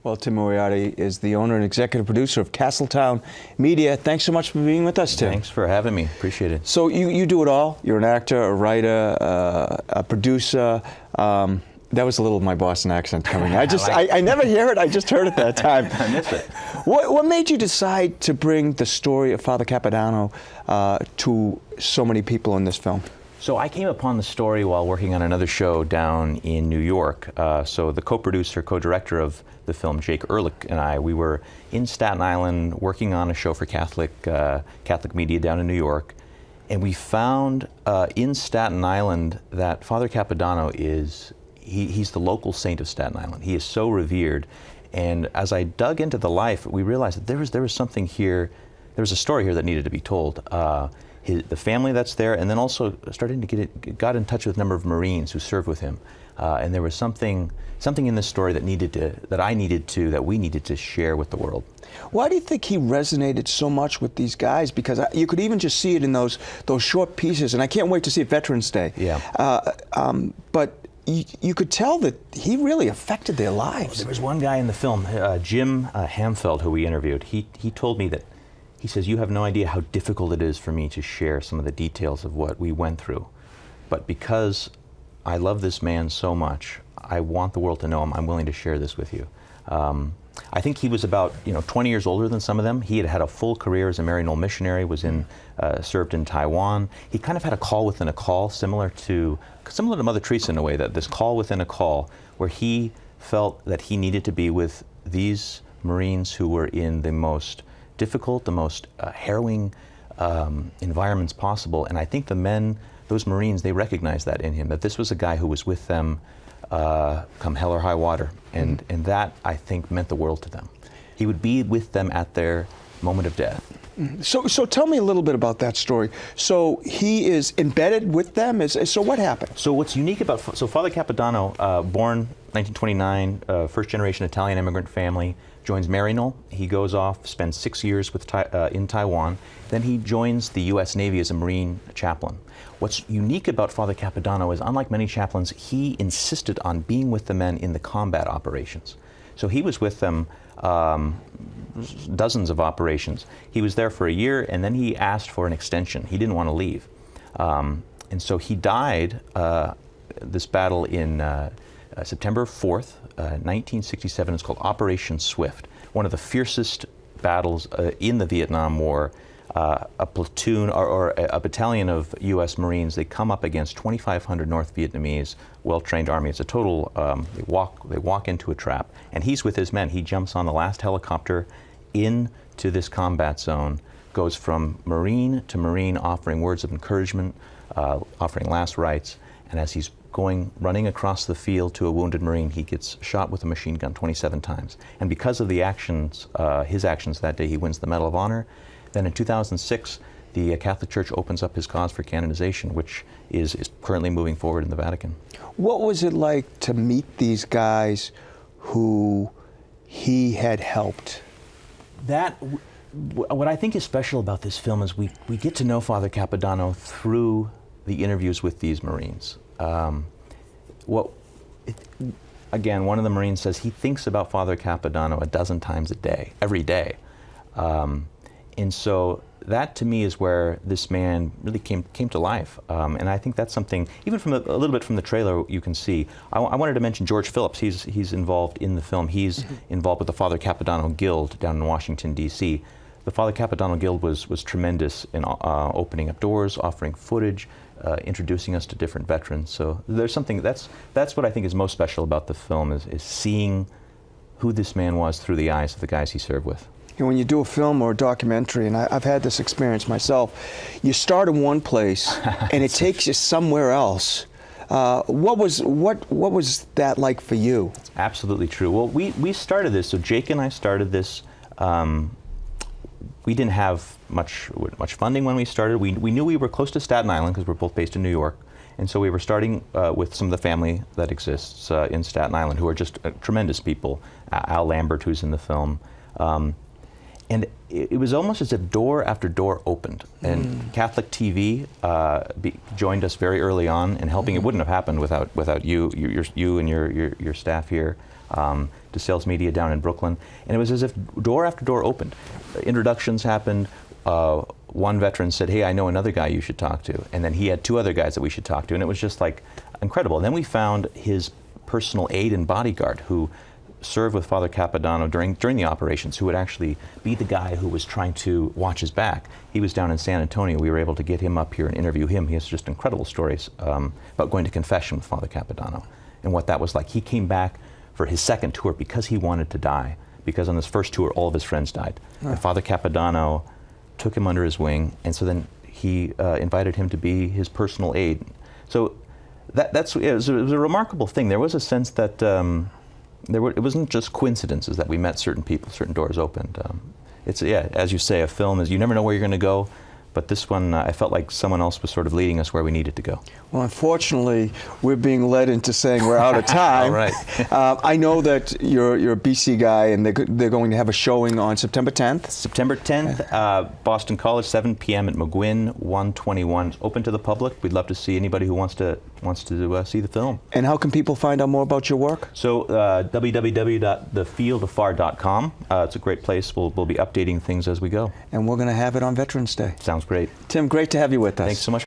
Well, Tim Moriarty is the owner and executive producer of Castletown Media. Thanks so much for being with us, Tim. Thanks for having me. Appreciate it. So you do it all. You're an actor, a writer, a producer. That was a little of my Boston accent coming. I never hear it. I just heard it that time. I miss it. What made you decide to bring the story of Father Capodanno to so many people in this film? So I came upon the story while working on another show down in New York. So the co-producer, co-director of the film, Jake Ehrlich, and I, we were in Staten Island working on a show for Catholic Media down in New York. And we found in Staten Island that Father Capodanno he's the local saint of Staten Island. He is so revered. And as I dug into the life, we realized that there was something here, there was a story here that needed to be told. The family that's there, and then also starting to got in touch with a number of Marines who served with him. And there was something in this story that we needed to share with the world. Why do you think he resonated so much with these guys? Because you could even just see it in those short pieces, and I can't wait to see it Veterans Day. Yeah. But you could tell that he really affected their lives. There was one guy in the film, Jim Hamfeld, who we interviewed. He told me that, he says, "You have no idea how difficult it is for me to share some of the details of what we went through. But because I love this man so much, I want the world to know him, I'm willing to share this with you." I think he was about 20 years older than some of them. He had had a full career as a Maryknoll missionary, served in Taiwan. He kind of had a call within a call, similar to Mother Teresa in a way, that this call within a call, where he felt that he needed to be with these Marines who were in the most difficult, the most harrowing environments possible. And I think those Marines, they recognized that in him, that this was a guy who was with them come hell or high water. And that, I think, meant the world to them. He would be with them at their moment of death. So tell me a little bit about that story. So he is embedded with them? So what happened? So what's unique about, Father Capodanno, born 1929, first generation Italian immigrant family, joins Maryknoll. He goes off, spends 6 years in Taiwan. Then he joins the U.S. Navy as a Marine chaplain. What's unique about Father Capodanno is, unlike many chaplains, he insisted on being with the men in the combat operations. So he was with them dozens of operations. He was there for a year, and then he asked for an extension. He didn't want to leave. And so he died this battle in September 4th, 1967. It's called Operation Swift, one of the fiercest battles in the Vietnam War. A platoon or a battalion of U.S. Marines, they come up against 2,500 North Vietnamese well-trained army. It's a total, they walk into a trap, and he's with his men. He jumps on the last helicopter into this combat zone, goes from Marine to Marine, offering words of encouragement, offering last rites, and as he's running across the field to a wounded Marine, he gets shot with a machine gun 27 times. And because of the his actions that day, he wins the Medal of Honor. Then in 2006, the Catholic Church opens up his cause for canonization, which is currently moving forward in the Vatican. What was it like to meet these guys who he had helped? What I think is special about this film is we get to know Father Capodanno through the interviews with these Marines. Again, one of the Marines says he thinks about Father Capodanno 12 times a day, every day. And so that, to me, is where this man really came to life. And I think that's something, even from a little bit from the trailer, you can see. I wanted to mention George Phillips. He's involved in the film. He's involved with the Father Capodanno Guild down in Washington, D.C. The Father Capodanno Guild was tremendous in opening up doors, offering footage, introducing us to different veterans. So there's something, that's what I think is most special about the film, is seeing who this man was through the eyes of the guys he served with. When you do a film or a documentary, and I've had this experience myself, you start in one place and it takes you somewhere else. What was that like for you? Absolutely true. Well, we started this, so Jake and I started this. We didn't have much funding when we started. We knew we were close to Staten Island because we're both based in New York. And so we were starting with some of the family that exists in Staten Island, who are just tremendous people. Al Lambert, who's in the film. And it was almost as if door after door opened. And CatholicTV joined us very early on in helping. It wouldn't have happened without you and your staff here. CatholicTV Media down in Brooklyn. And it was as if door after door opened. Introductions happened. One veteran said, hey, I know another guy you should talk to. And then he had two other guys that we should talk to. And it was just like incredible. And then we found his personal aide and bodyguard who served with Father Capodanno during the operations, who would actually be the guy who was trying to watch his back. He was down in San Antonio. We were able to get him up here and interview him. He has just incredible stories about going to confession with Father Capodanno and what that was like. He came back for his second tour because he wanted to die, because on his first tour all of his friends died. And Father Capodanno took him under his wing, and so then he invited him to be his personal aide. So it was a remarkable thing. There was a sense that it wasn't just coincidences that we met certain people, certain doors opened. It's, as you say, a film is, you never know where you're going to go, but this one, I felt like someone else was sort of leading us where we needed to go. Well, unfortunately, we're being led into saying we're out of time. All right. I know that you're a BC guy, and they're going to have a showing on September 10th. September 10th, Boston College, 7 p.m. at McGuinn, 121. It's open to the public. We'd love to see anybody who wants to see the film. And how can people find out more about your work? So www.thefieldafar.com. It's a great place. We'll be updating things as we go. And we're going to have it on Veterans Day. Sounds great. Tim, great to have you with us. Thanks so much.